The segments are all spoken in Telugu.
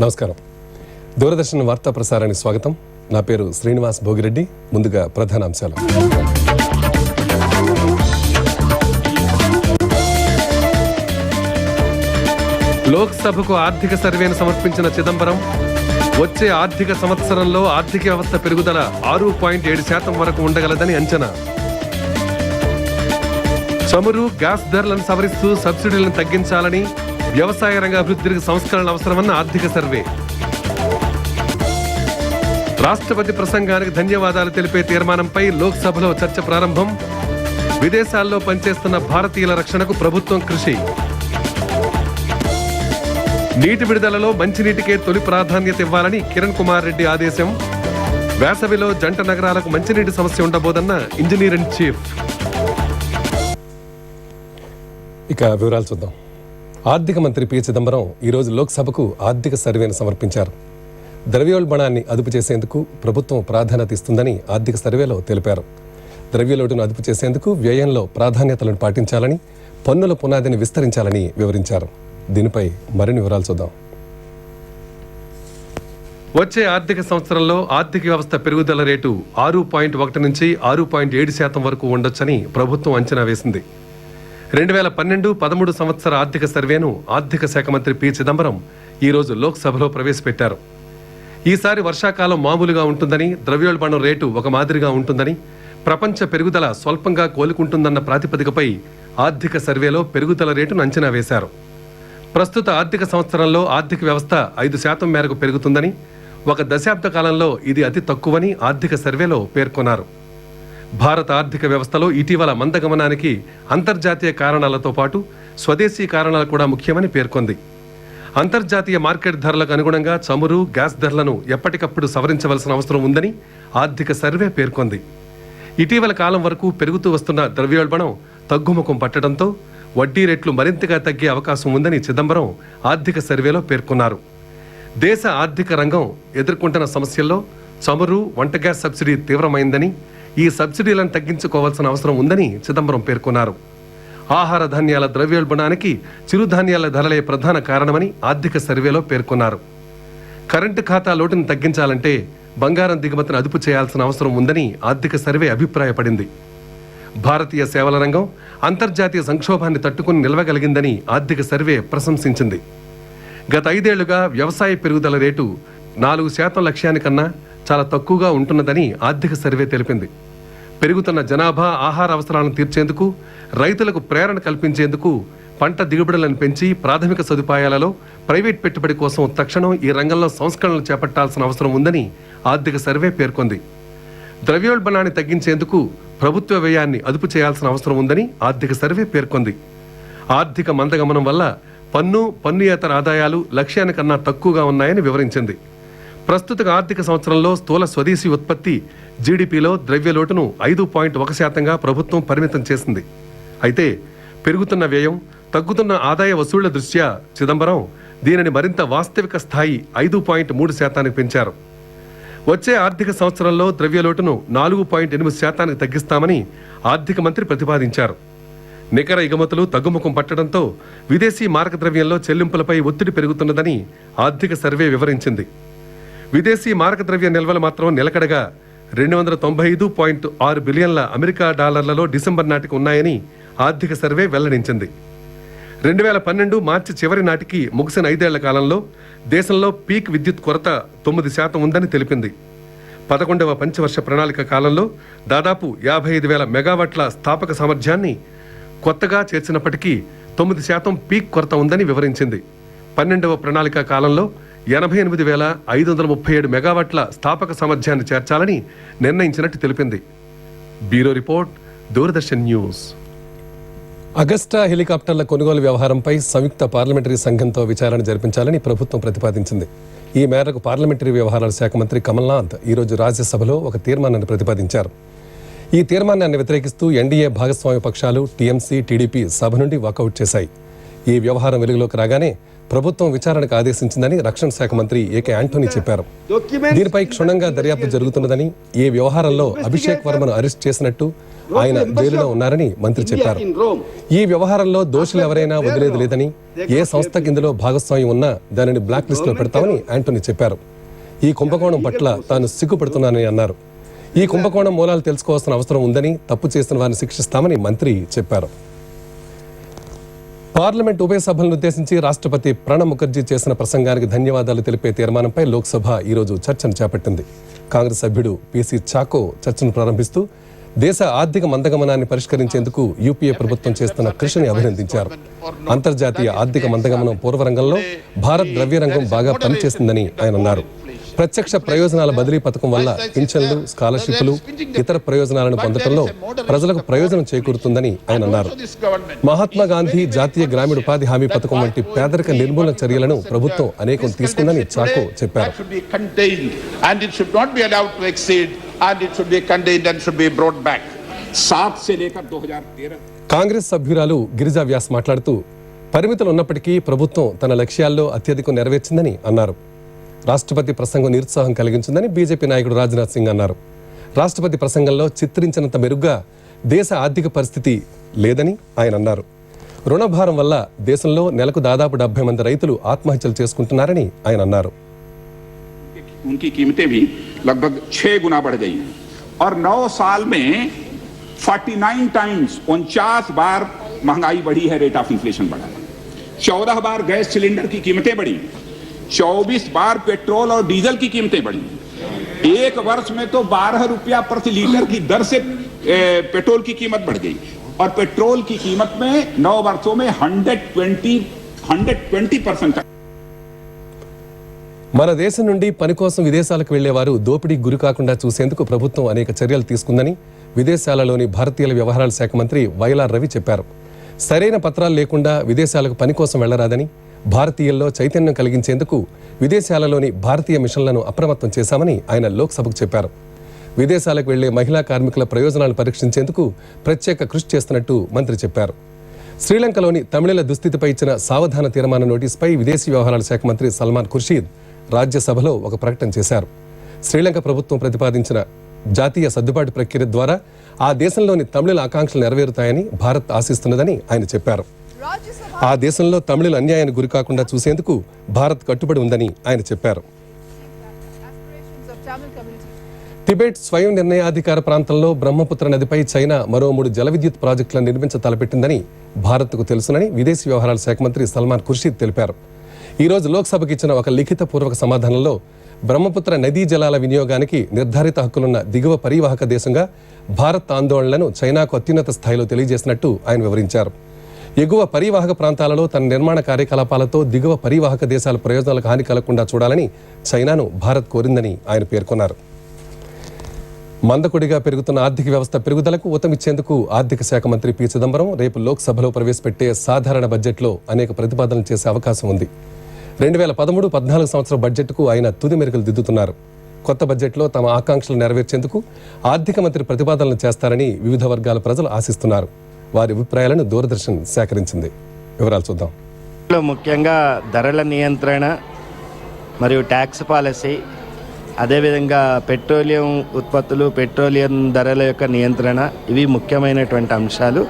నమస్కారం. దూరదర్శన్ వార్తా ప్రసారానికి స్వాగతం. నా పేరు శ్రీనివాస్ భోగిరెడ్డి. ముందుగా ప్రధాన అంశాలు. లోక్సభకు ఆర్థిక సర్వేను సమర్పించిన చిదంబరం వచ్చే ఆర్థిక సంవత్సరంలో ఆర్థిక వ్యవస్థ పెరుగుదల 6.7% వరకు ఉండగలదని అంచనా. చమురు, గ్యాస్ ధరలను సవరిస్తూ సబ్సిడీలను తగ్గించాలని, వ్యవసాయ రంగ అభివృద్ధికి సంస్కరణలు అవసరమన్న ఆర్థిక సర్వే. రాష్ట్రపతి ప్రసంగానికి ధన్యవాదాలు తెలిపే తీర్మానంపై లోక్సభలో చర్చ ప్రారంభం. విదేశాల్లో పనిచేస్తున్న భారతీయుల రక్షణకు ప్రభుత్వం కృషి. నీటి విడుదలలో మంచినీటికే తొలి ప్రాధాన్యత ఇవ్వాలని కిరణ్ కుమార్ రెడ్డి ఆదేశం. వేసవిలో జంట నగరాలకు మంచినీటి సమస్య ఉండబోదన్న ఇంజనీర్ ఇన్ చీఫ్. ఇక వివరాలు చూద్దాం. ఆర్థిక మంత్రి పి చిదంబరం ఈరోజు లోక్సభకు ఆర్థిక సర్వేను సమర్పించారు. ద్రవ్యోల్బణాన్ని అదుపు చేసేందుకు ప్రభుత్వం ప్రాధాన్యత ఇస్తుందని ఆర్థిక సర్వేలో తెలిపారు. ద్రవ్యలోటును అదుపు చేసేందుకు వ్యయంలో ప్రాధాన్యతలను పాటించాలని, పన్నుల పునాదిని విస్తరించాలని వివరించారు. దీనిపై మరిన్ని వివరాలు చూద్దాం. వచ్చే ఆర్థిక సంవత్సరంలో ఆర్థిక వ్యవస్థ పెరుగుదల రేటు 6.1 నుంచి 6.7% వరకు ఉండొచ్చని ప్రభుత్వం అంచనా వేసింది. 2012-13 సంవత్సర ఆర్థిక సర్వేను ఆర్థిక శాఖ మంత్రి పి చిదంబరం ఈరోజు లోక్సభలో ప్రవేశపెట్టారు. ఈసారి వర్షాకాలం మామూలుగా ఉంటుందని, ద్రవ్యోల్బణం రేటు ఒక మాదిరిగా ఉంటుందని, ప్రపంచ పెరుగుదల స్వల్పంగా కోలుకుంటుందన్న ప్రాతిపదికపై ఆర్థిక సర్వేలో పెరుగుదల రేటును అంచనా వేశారు. ప్రస్తుత ఆర్థిక సంవత్సరంలో ఆర్థిక వ్యవస్థ 5% మేరకు పెరుగుతుందని, ఒక దశాబ్ద కాలంలో ఇది అతి తక్కువని ఆర్థిక సర్వేలో పేర్కొన్నారు. భారత ఆర్థిక వ్యవస్థలో ఇటీవల మందగమనానికి అంతర్జాతీయ కారణాలతో పాటు స్వదేశీ కారణాలు కూడా ముఖ్యమని పేర్కొంది. అంతర్జాతీయ మార్కెట్ ధరలకు అనుగుణంగా చమురు, గ్యాస్ ధరలను ఎప్పటికప్పుడు సవరించవలసిన అవసరం ఉందని ఆర్థిక సర్వే పేర్కొంది. ఇటీవల కాలం వరకు పెరుగుతూ వస్తున్న ద్రవ్యోల్బణం తగ్గుముఖం పట్టడంతో వడ్డీ రేట్లు మరింతగా తగ్గే అవకాశం ఉందని చిదంబరం ఆర్థిక సర్వేలో పేర్కొన్నారు. దేశ ఆర్థిక రంగం ఎదుర్కొంటున్న సమస్యల్లో చమురు, వంట గ్యాస్ సబ్సిడీ తీవ్రమైందని, ఈ సబ్సిడీలను తగ్గించుకోవాల్సిన అవసరం ఉందని చిదంబరం పేర్కొన్నారు. ఆహార ధాన్యాల ద్రవ్యోల్బణానికి చిరుధాన్యాల ధరలే ప్రధాన కారణమని ఆర్థిక సర్వేలో పేర్కొన్నారు. కరెంటు ఖాతా లోటును తగ్గించాలంటే బంగారం దిగుమతిని అదుపు చేయాల్సిన అవసరం ఉందని ఆర్థిక సర్వే అభిప్రాయపడింది. భారతీయ సేవల రంగం అంతర్జాతీయ సంక్షోభాన్ని తట్టుకుని నిలవగలిగిందని ఆర్థిక సర్వే ప్రశంసించింది. గత 5 ఏళ్లుగా వ్యవసాయ పెరుగుదల రేటు 4% లక్ష్యానికన్నా చాలా తక్కువగా ఉంటున్నదని ఆర్థిక సర్వే తెలిపింది. పెరుగుతున్న జనాభా, ఆహార అవసరాలను తీర్చేందుకు, రైతులకు ప్రేరణ కల్పించేందుకు పంట దిగుబడులను పెంచి ప్రాథమిక సదుపాయాలలో ప్రైవేట్ పెట్టుబడి కోసం తక్షణం ఈ రంగంలో సంస్కరణలు చేపట్టాల్సిన అవసరం ఉందని ఆర్థిక సర్వే పేర్కొంది. ద్రవ్యోల్బణాన్ని తగ్గించేందుకు ప్రభుత్వ వ్యయాన్ని అదుపు చేయాల్సిన అవసరం ఉందని ఆర్థిక సర్వే పేర్కొంది. ఆర్థిక మందగమనం వల్ల పన్నుయేతర ఆదాయాలు లక్ష్యానికన్నా తక్కువగా ఉన్నాయని వివరించింది. ప్రస్తుత ఆర్థిక సంవత్సరంలో స్థూల స్వదేశీ ఉత్పత్తి జీడీపీలో ద్రవ్యలోటును 5.1%గా ప్రభుత్వం పరిమితం చేసింది. అయితే పెరుగుతున్న వ్యయం, తగ్గుతున్న ఆదాయ వసూళ్ల దృష్ట్యా చిదంబరం దీనిని మరింత వాస్తవిక స్థాయి 5.3%కి పెంచారు. వచ్చే ఆర్థిక సంవత్సరంలో ద్రవ్యలోటును 4.8%కి తగ్గిస్తామని ఆర్థిక మంత్రి ప్రతిపాదించారు. నికర ఎగుమతులు తగ్గుముఖం పట్టడంతో విదేశీ మారక ద్రవ్యంలో చెల్లింపులపై ఒత్తిడి పెరుగుతున్నదని ఆర్థిక సర్వే వివరించింది. విదేశీ మారక ద్రవ్య నిల్వలు మాత్రం నిలకడగా 295.6 బిలియన్ల అమెరికా డాలర్లలో డిసెంబర్ నాటికి ఉన్నాయని ఆర్థిక సర్వే వెల్లడించింది. 2012 మార్చి చివరి నాటికి ముగిసిన 5 ఏళ్ల కాలంలో దేశంలో పీక్ విద్యుత్ కొరత 9% ఉందని తెలిపింది. 11వ పంచవర్ష ప్రణాళిక కాలంలో దాదాపు 55,000 మెగావాట్ల స్థాపక సామర్థ్యాన్ని కొత్తగా చేర్చినప్పటికీ 9% పీక్ కొరత ఉందని వివరించింది. 12వ ప్రణాళిక కాలంలో 88,537 మెగావాట్ల స్థాపక సామర్థ్యాన్ని చేర్చాలని నిర్ణయించినట్టు తెలిపింది. Bureau report, Doordarshan news. Augusta హెలికాప్టర్ల కొనుగోలు వ్యవహారంపై సంయుక్త పార్లమెంటరీ సంఘంతో విచారణ జరిపించాలని ప్రభుత్వం ప్రతిపాదించింది. ఈ మేరకు పార్లమెంటరీ వ్యవహారాల శాఖ మంత్రి కమల్నాథ్ ఈరోజు రాజ్యసభలో ఒక తీర్మానాన్ని ప్రతిపాదించారు. ఈ తీర్మానాన్ని వ్యతిరేకిస్తూ ఎన్డీఏ భాగస్వామ్య పక్షాలు టీఎంసీ, టీడీపీ సభ నుండి వాకౌట్ చేశాయి. ఈ వ్యవహారం వెలుగులోకి రాగానే ప్రభుత్వం విచారణకు ఆదేశించిందని రక్షణ శాఖ మంత్రి ఏకే ఆంటోనీ చెప్పారు. దీనిపై క్షుణ్ణంగా దర్యాప్తు జరుగుతున్నదని, ఏ వ్యవహారంలో అభిషేక్ వర్మను అరెస్ట్ చేసినట్టు ఆయన జైలులో ఉన్నారని మంత్రి చెప్పారు. ఈ వ్యవహారంలో దోషులు ఎవరైనా వదిలేది లేదని, ఏ సంస్థకి ఇందులో భాగస్వామ్యం ఉన్నా దానిని బ్లాక్ లిస్ట్ లో పెడతామని ఆంటోనీ చెప్పారు. ఈ కుంభకోణం పట్ల తాను సిగ్గుపడుతున్నానని అన్నారు. ఈ కుంభకోణం మూలాలు తెలుసుకోవాల్సిన అవసరం ఉందని, తప్పు చేసిన వారిని శిక్షిస్తామని మంత్రి చెప్పారు. పార్లమెంట్ ఉభయ సభలను ఉద్దేశించి రాష్ట్రపతి ప్రణబ్ ముఖర్జీ చేసిన ప్రసంగానికి ధన్యవాదాలు తెలిపే తీర్మానంపై లోక్సభ ఈరోజు చర్చను చేపట్టింది. కాంగ్రెస్ సభ్యుడు పిసి చాకో చర్చను ప్రారంభిస్తూ దేశ ఆర్థిక మందగమనాన్ని పరిష్కరించేందుకు యూపీఏ ప్రభుత్వం చేస్తున్న కృషిని అభినందించారు. అంతర్జాతీయ ఆర్థిక మందగమనం పూర్వరంగంలో భారత్ ద్రవ్య రంగం బాగా పనిచేస్తుందని ఆయన అన్నారు. ప్రత్యక్ష ప్రయోజనాల బదిలీ పథకం వల్ల పింఛన్లు, స్కాలర్షిప్లు, ఇతర ప్రయోజనాలను పొందడంలో ప్రజలకు ప్రయోజనం చేకూరుతుందని ఆయన అన్నారు. మహాత్మా గాంధీ జాతీయ గ్రామీణ ఉపాధి హామీ పథకం వంటి పేదరిక నిర్మూలన చర్యలను ప్రభుత్వం అనేకం తీసుకుందని చాకో చెప్పారు. కాంగ్రెస్ సభ్యురాలు గిరిజా వ్యాస్ మాట్లాడుతూ పరిమితులు ఉన్నప్పటికీ ప్రభుత్వం తన లక్ష్యాల్లో అత్యధికం నెరవేర్చిందని అన్నారు. రాష్ట్రపతి ప్రసంగం నిరుత్సాహం కలిగించిందని బీజేపీ నాయకుడు రాజ్నాథ్ సింగ్ అన్నారు. రాష్ట్రపతి ప్రసంగంలో చిత్రించినంత మెరుగ్గా దేశ ఆర్థిక పరిస్థితి లేదని ఆయన అన్నారు. రుణభారం వల్ల దేశంలో నెలకు దాదాపు 70 మంది రైతులు ఆత్మహత్యలు చేసుకుంటున్నారని ఆయన అన్నారు. उनकी कीमतें भी लगभग 6 गुना बढ़ गई हैं और 9 साल में 49 टाइम्स 49 बार महंगाई बढ़ी है, रेट ऑफ इन्फ्लेशन बढ़ा है। 14 बार गैस सिलेंडर की कीमतें बढ़ी, 24 बार पेट्रोल और डीजल की कीमतें बढ़ी। एक वर्ष में तो 12 रुपया प्रति लीटर की दर से पेट्रोल की कीमत बढ़ गई और पेट्रोल की कीमत में 9 वर्षों में 120% మన దేశం నుండి పని కోసం విదేశాలకు వెళ్లేవారు దోపిడీకి గురి కాకుండా చూసేందుకు ప్రభుత్వం అనేక చర్యలు తీసుకుందని విదేశాలలోని భారతీయుల వ్యవహారాల శాఖ మంత్రి వైఎల్ఆర్ రవి చెప్పారు. సరైన పత్రాలు లేకుండా విదేశాలకు పని కోసం వెళ్లరాదని, భారతీయుల్లో చైతన్యం కలిగించేందుకు విదేశాలలోని భారతీయ మిషన్లను అప్రమత్తం చేశామని ఆయన లోక్సభకు చెప్పారు. విదేశాలకు వెళ్లే మహిళా కార్మికుల ప్రయోజనాలు పరీక్షించేందుకు ప్రత్యేక కృషి చేస్తున్నట్టు మంత్రి చెప్పారు. శ్రీలంకలోని తమిళుల దుస్థితిపై ఇచ్చిన సావధాన తీర్మాన నోటీసుపై విదేశీ వ్యవహారాల శాఖ మంత్రి సల్మాన్ ఖుర్షీద్ రాజ్యసభలో ఒక ప్రకటన చేశారు. శ్రీలంక ప్రభుత్వం ప్రతిపాదించిన జాతీయ సర్దుబాటు ప్రక్రియ ద్వారా ఆ దేశంలోని తమిళుల ఆకాంక్షలు నెరవేరుతాయని భారత్ ఆశిస్తున్నదని ఆయన చెప్పారు. ఆ దేశంలో తమిళులు అన్యాయానికి గురి కాకుండా చూసేందుకు భారత్ కట్టుబడి ఉందని ఆయన చెప్పారు. టిబెట్ స్వయం నిర్ణయాధికార ప్రాంతంలో బ్రహ్మపుత్ర నదిపై చైనా మరో 3 జల విద్యుత్ ప్రాజెక్టులను నిర్మించ తలపెట్టిందని భారత్కు తెలుసునని విదేశీ వ్యవహారాల శాఖ మంత్రి సల్మాన్ ఖుర్షీద్ తెలిపారు. ఈ రోజు లోక్సభకు ఇచ్చిన ఒక లిఖిత పూర్వక సమాధానంలో బ్రహ్మపుత్ర నదీ జలాల వినియోగానికి నిర్ధారిత హక్కులున్న దిగువ పరివాహక దేశంగా భారత్ ఆందోళనలను చైనాకు అత్యున్నత స్థాయిలో తెలియజేసినట్టు ఆయన వివరించారు. ఎగువ పరివాహక ప్రాంతాలలో తన నిర్మాణ కార్యకలాపాలతో దిగువ పరివాహక దేశాల ప్రయోజనాలకు హాని కలగకుండా చూడాలని చైనాను భారత్ కోరిందని ఆయన పేర్కొన్నారు. మందకొడిగా పెరుగుతున్న ఆర్థిక వ్యవస్థ పెరుగుదలకు ఊతమిచ్చేందుకు ఆర్థిక శాఖ మంత్రి పి చిదంబరం రేపు లోక్సభలో ప్రవేశపెట్టే సాధారణ బడ్జెట్లో అనేక ప్రతిపాదనలు చేసే అవకాశం ఉంది. 2013-14 సంవత్సరం బడ్జెట్కు ఆయన తుది మెరుగులు దిద్దుతున్నారు. కొత్త బడ్జెట్లో తమ ఆకాంక్షలు నెరవేర్చేందుకు ఆర్థిక మంత్రి ప్రతిపాదనలు చేస్తారని వివిధ వర్గాల ప్రజలు ఆశిస్తున్నారు. వారి అభిప్రాయాలను దూరదర్శన్ సేకరించింది. వివరాలు చూద్దాం. ముఖ్యంగా ధరల నియంత్రణ మరియు ట్యాక్స్ పాలసీ, అదేవిధంగా పెట్రోలియం ఉత్పత్తులు, పెట్రోలియం ధరల యొక్క నియంత్రణ, ఇవి ముఖ్యమైనటువంటి అంశాలు.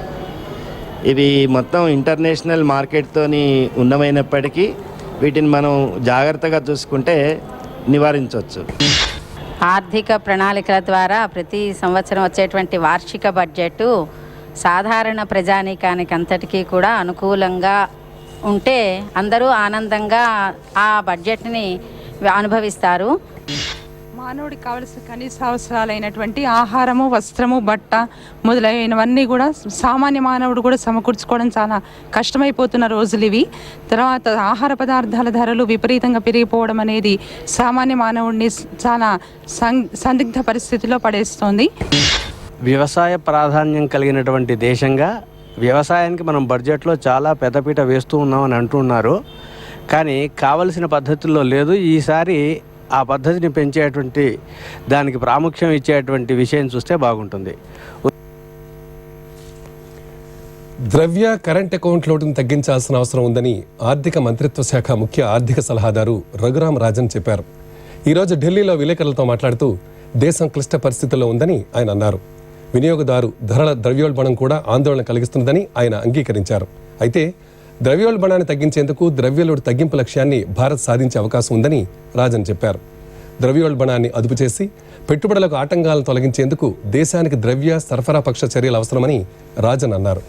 ఇవి మొత్తం ఇంటర్నేషనల్ మార్కెట్తోని ఉన్నమైనప్పటికీ వీటిని మనం జాగ్రత్తగా చూసుకుంటే నివారించవచ్చు. ఆర్థిక ప్రణాళికల ద్వారా ప్రతి సంవత్సరం వచ్చేటువంటి వార్షిక బడ్జెట్ సాధారణ ప్రజానీకానికి అంతటికీ కూడా అనుకూలంగా ఉంటే అందరూ ఆనందంగా ఆ బడ్జెట్ని అనుభవిస్తారు. మానవుడికి కావలసిన కనీస అవసరాలైనటువంటి ఆహారము, వస్త్రము, బట్ట మొదలైనవన్నీ కూడా సామాన్య మానవుడు కూడా సమకూర్చుకోవడం చాలా కష్టమైపోతున్న రోజులు ఇవి. తర్వాత ఆహార పదార్థాల ధరలు విపరీతంగా పెరిగిపోవడం అనేది సామాన్య మానవుడిని చాలా సందిగ్ధ పరిస్థితిలో పడేస్తోంది. వ్యవసాయ ప్రాధాన్యం కలిగినటువంటి దేశంగా వ్యవసాయానికి మనం బడ్జెట్లో చాలా పెద్దపీట వేస్తూ ఉన్నామని అంటున్నారు. కానీ కావలసిన పద్ధతుల్లో లేదు. ఈసారి ఆ పద్ధతిని పెంచేటువంటి, దానికి ప్రాముఖ్యం ఇచ్చేటువంటి విషయం చూస్తే బాగుంటుంది. ద్రవ్య కరెంట్ అకౌంట్ లోటును తగ్గించాల్సిన అవసరం ఉందని ఆర్థిక మంత్రిత్వ శాఖ ముఖ్య ఆర్థిక సలహాదారు రఘురామ్ రాజన్ చెప్పారు. ఈరోజు ఢిల్లీలో విలేకరులతో మాట్లాడుతూ దేశం క్లిష్ట పరిస్థితుల్లో ఉందని ఆయన అన్నారు. వినియోగదారు ధరల ద్రవ్యోల్బణం కూడా ఆందోళన కలిగిస్తున్నదని ఆయన అంగీకరించారు. అయితే ద్రవ్యోల్బణాన్ని తగ్గించేందుకు ద్రవ్యలోటు తగ్గింపు లక్ష్యాన్ని భారత్ సాధించే అవకాశం ఉందని రాజన్ చెప్పారు. ద్రవ్యోల్బణాన్ని అదుపు చేసి పెట్టుబడులకు ఆటంకాలను తొలగించేందుకు దేశానికి ద్రవ్య సరఫరా పక్ష చర్యలు అవసరమని రాజన్ అన్నారు.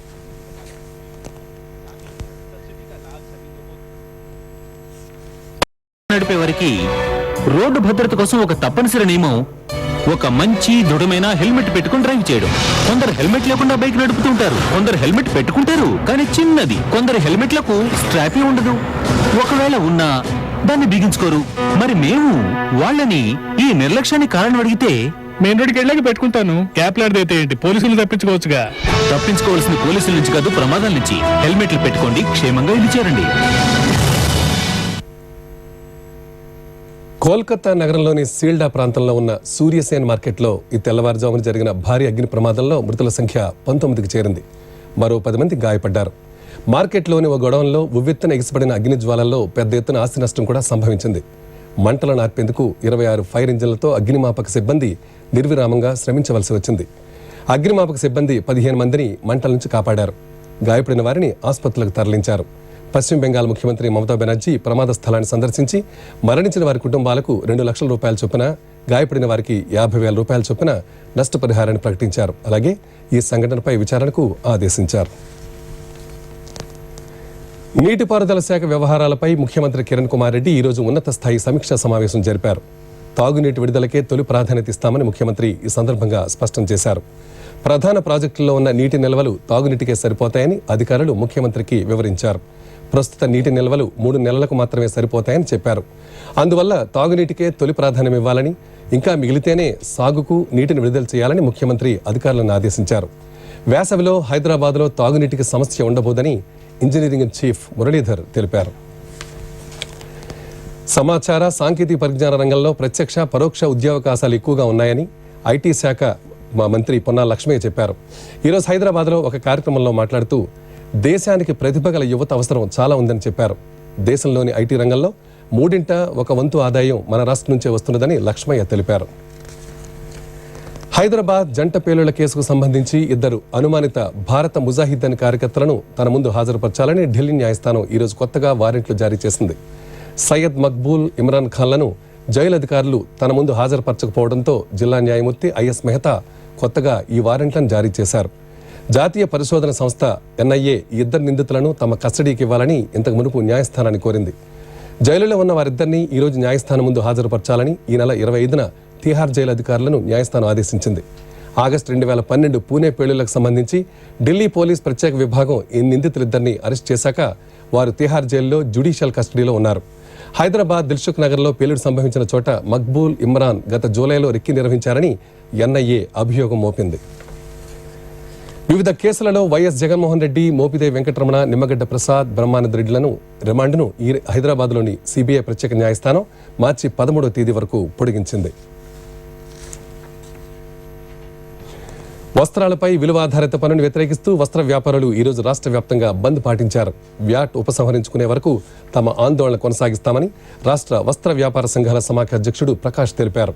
నడిపే వారికి రోడ్డు భద్రత కోసం ఒక తప్పనిసరి నియమం ఒక మంచి దృఢమైన హెల్మెట్ పెట్టుకుని డ్రైవ్ చేయడం. కొందరు హెల్మెట్ లేకుండా బైక్ నడుపుతుంటారు, కొందరు హెల్మెట్ పెట్టుకుంటారు కానీ చిన్నది, కొందరు హెల్మెట్లకు స్ట్రాపే ఉండదు, ఒకవేళ ఉన్నా దాన్ని బిగించుకోరు. మరి మేము వాళ్ళని ఈ నిర్లక్ష్యానికి కారణం అడిగితే మెయిన్ రోడ్కి వెళ్ళాక పెట్టుకుంటాను, క్యాప్ లాడితే ఏంటి, పోలీసులు తప్పించుకోవచ్చుగా. తప్పించుకోవాల్సిన పోలీసుల నుంచి కాదు, ప్రమాదాల నుంచి. హెల్మెట్లు పెట్టుకోండి, క్షేమంగా ఇల్లు చేరండి. కోల్కతా నగరంలోని సీల్డా ప్రాంతంలో ఉన్న సూర్యసేన్ మార్కెట్లో ఈ తెల్లవారుజామున జరిగిన భారీ అగ్ని ప్రమాదంలో మృతుల సంఖ్య 19కి చేరింది. మరో 10 మంది గాయపడ్డారు. మార్కెట్లోని ఓ గొడవంలో ఉవ్వెత్తున ఎగిసిపడిన అగ్ని జ్వాలల్లో పెద్ద ఎత్తున ఆస్తి నష్టం కూడా సంభవించింది. మంటలను ఆర్పేందుకు 26 ఫైర్ ఇంజిన్లతో అగ్నిమాపక సిబ్బంది నిర్విరామంగా శ్రమించవలసి వచ్చింది. అగ్నిమాపక సిబ్బంది 15 మందిని మంటల నుంచి కాపాడారు. గాయపడిన వారిని ఆసుపత్రులకు తరలించారు. పశ్చిమ బెంగాల్ ముఖ్యమంత్రి మమతా బెనర్జీ ప్రమాద స్థలాన్ని సందర్శించి మరణించిన వారి కుటుంబాలకు 2 లక్షల రూపాయల చొప్పున, గాయపడిన వారికి 50,000 రూపాయల చొప్పున నష్టపరిహారాన్ని ప్రకటించారు. అలాగే ఈ సంఘటనపై విచారణకు ఆదేశించారు. నీటిపారుదల శాఖ వ్యవహారాలపై ముఖ్యమంత్రి కిరణ్ కుమార్ రెడ్డి ఈరోజు ఉన్నత స్థాయి సమీక్షా సమావేశం జరిపారు. తాగునీటి విడుదలకే తొలి ప్రాధాన్యత ఇస్తామని ముఖ్యమంత్రి ఈ సందర్భంగా స్పష్టం చేశారు. ప్రధాన ప్రాజెక్టుల్లో ఉన్న నీటి నిల్వలు తాగునీటికే సరిపోతాయని అధికారులు ముఖ్యమంత్రికి వివరించారు. ప్రస్తుత నీటి నిల్వలు 3 నెలలకు మాత్రమే సరిపోతాయని చెప్పారు. అందువల్ల తాగునీటికే తొలి ప్రాధాన్యం ఇవ్వాలని, ఇంకా మిగిలితేనే సాగుకు నీటిని విడుదల చేయాలని ముఖ్యమంత్రి అధికారులను ఆదేశించారు. వేసవిలో హైదరాబాద్లో తాగునీటికి సమస్య ఉండబోదని ఇంజనీరింగ్ చీఫ్ మురళీధర్ తెలిపారు. సమాచార సాంకేతిక పరిజ్ఞాన రంగంలో ప్రత్యక్ష పరోక్ష ఉద్యోగావకాశాలు ఎక్కువగా ఉన్నాయని ఐటీ శాఖ మంత్రి పొన్నాల లక్ష్మయ్య చెప్పారు. ఈరోజు హైదరాబాద్లో ఒక కార్యక్రమంలో మాట్లాడుతూ దేశానికి ప్రతిభ గల యువత అవసరం చాలా ఉందని చెప్పారు. దేశంలోని ఐటీ రంగంలో 3ంట 1 వంతు ఆదాయం మన రాష్ట్రం నుంచే వస్తున్నదని లక్ష్మయ్య తెలిపారు. హైదరాబాద్ జంట పేలుళ్ల కేసుకు సంబంధించి 2 అనుమానిత భారత ముజాహిద్దీన్ కార్యకర్తలను తన ముందు హాజరుపరచాలని ఢిల్లీ న్యాయస్థానం ఈరోజు కొత్తగా వారెంట్లు జారీ చేసింది. సయ్యద్ మక్బూల్, ఇమ్రాన్ ఖాన్లను జైలు అధికారులు తన ముందు హాజరుపరచకపోవడంతో జిల్లా న్యాయమూర్తి ఐఎస్ మెహతా కొత్తగా ఈ వారెంట్లను జారీ చేశారు. జాతీయ పరిశోధన సంస్థ ఎన్ఐఏ ఈ 2 నిందితులను తమ కస్టడీకి ఇవ్వాలని ఇంతకు మునుపు న్యాయస్థానాన్ని కోరింది. జైలులో ఉన్న వారిద్దరినీ ఈరోజు న్యాయస్థానం ముందు హాజరుపరచాలని ఈ నెల 25న తిహార్ జైలు అధికారులను న్యాయస్థానం ఆదేశించింది. ఆగస్టు 2012 పూణే పేలుళ్లకు సంబంధించి ఢిల్లీ పోలీస్ ప్రత్యేక విభాగం ఈ నిందితులిద్దరిని అరెస్ట్ చేశాక వారు తిహార్ జైల్లో జ్యుడిషియల్ కస్టడీలో ఉన్నారు. హైదరాబాద్ దిల్సుఖ్ నగర్లో పేలుడు సంభవించిన చోట మక్బూల్, ఇమ్రాన్ గత జూలైలో రెక్కి నిర్వహించారని ఎన్ఐఏ అభియోగం మోపింది. వివిధ కేసులలో వైఎస్ జగన్మోహన్ రెడ్డి, మోపిదేవి వెంకటరమణ, నిమ్మగడ్డ ప్రసాద్, బ్రహ్మానంద రెడ్డిలను రిమాండ్ను ఈ హైదరాబాద్లోని సిబిఐ ప్రత్యేక న్యాయస్థానం మార్చి 13వ తేదీ వరకు పొడిగించింది. వస్త్రాలపై విలువ ఆధారిత పన్నును వ్యతిరేకిస్తూ వస్త్ర వ్యాపారులు ఈరోజు రాష్ట్ర వ్యాప్తంగా బంద్ పాటించారు. వ్యాట్ ఉపసంహరించుకునే వరకు తమ ఆందోళన కొనసాగిస్తామని రాష్ట్ర వస్త్ర వ్యాపార సంఘాల సమాఖ్య అధ్యక్షుడు ప్రకాష్ తెలిపారు.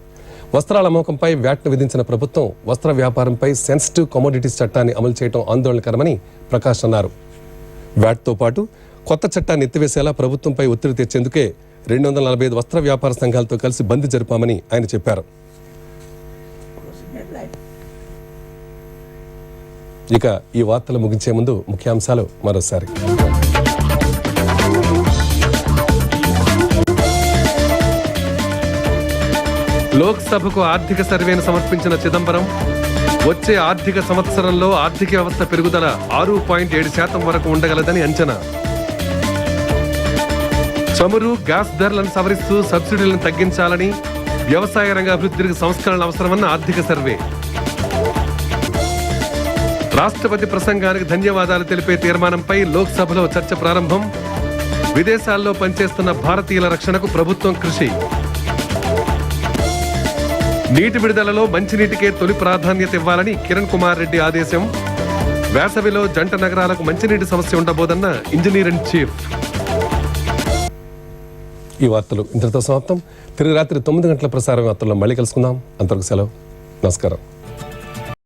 వస్త్రాల అమ్మకంపై వ్యాట్ను విధించిన ప్రభుత్వం వస్త్ర వ్యాపారంపై సెన్సిటివ్ కమోడిటీస్ చట్టాన్ని అమలు చేయడం ఆందోళనకరమని ప్రకాష్ అన్నారు. వ్యాట్తో పాటు కొత్త చట్టాన్ని ఎత్తివేసేలా ప్రభుత్వంపై ఒత్తిడి తెచ్చేందుకే 245 వస్త్ర వ్యాపార సంఘాలతో కలిసి బంద్ జరిపామని ఆయన చెప్పారు. ఇక ఈ వార్తలు ముగించే ముందు ముఖ్యాంశాలు మరోసారి. లోక్సభకు ఆర్థిక సర్వేను సమర్పించిన చిదంబరం వచ్చే ఆర్థిక సంవత్సరంలో ఆర్థిక వ్యవస్థ పెరుగుదల 6.7% వరకు ఉండగలదని అంచనా. చమురు, గ్యాస్ ధరలను సవరిస్తూ సబ్సిడీలను తగ్గించాలని, వ్యవసాయ రంగ అభివృద్ధికి సంస్కరణలు అవసరమన్న ఆర్థిక సర్వే. రాష్ట్రపతి ప్రసంగానికి ధన్యవాదాలు తెలిపే తీర్మానంపై లోక్సభలో చర్చ ప్రారంభం. విదేశాల్లో పనిచేస్తున్న భారతీయుల రక్షణకు ప్రభుత్వం కృషి. నీటి విడుదలలో మంచినీటికే తొలి ప్రాధాన్యత ఇవ్వాలని కిరణ్ కుమార్ రెడ్డి ఆదేశం. వేసవిలో జంట నగరాలకు మంచినీటి సమస్య ఉండబోదన్న ఇంజనీర్ ఇన్ చీఫ్. ఈ వార్తలు ఇంతటితో సమాప్తం. తిరిగి రాత్రి 9 గంటల ప్రసారం వార్తల్లో మళ్ళీ కలుసుకుందాం. అంతవరకు సెలవు. నమస్కారం.